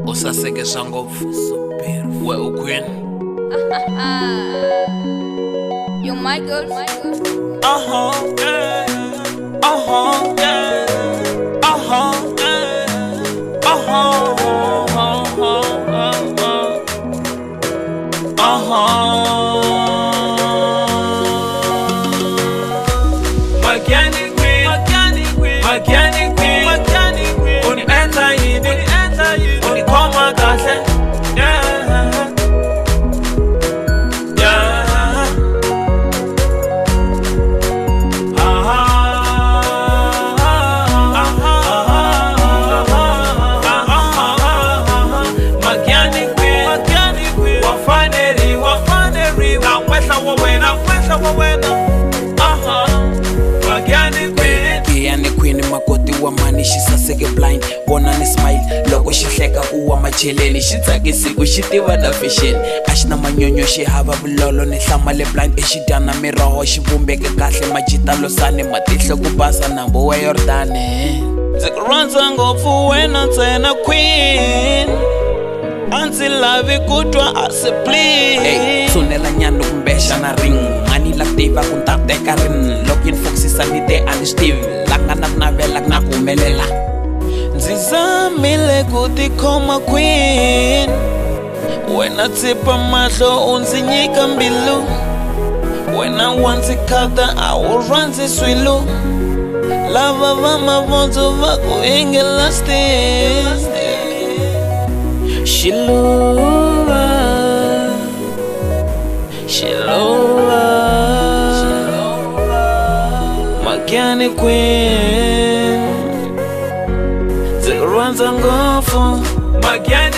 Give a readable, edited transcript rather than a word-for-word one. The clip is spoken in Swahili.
Usasekesha ngopfu super we uqueen. You're my girl. Magiani queen, unienza hivi, unikoma kaze, yeah, yeah. Magiani queen, wafaneri, na wesa wawena, Magiani queen, makoti wa mani saseke blind, bona ni smile, loko shihleka uwa macheleni, shitsaki siku shitiva na fashion, ashina manyonyo shihava vulolo ni hlamale blind, eshidana miroho shivumbeke kahle majitalo sane matihlo kubasa nambo wa Yordane. Zikuranza ngopfu wena ntsena queen, anzi lavi kutwa ase please. Hey, sunela nyano kumbesha na ring, mani laktiva kuntateka rin, lokin foxisa nite alistive, langana navela nakumelela. Nzizamile kutikoma queen, wena tsipa mahlo unzinyika mbilu, wena wanzikata awuranzi swilu, lava vamavonzo vakuingela still. Shilowa, Magiani queen, zikuranza ngopfu, Magiani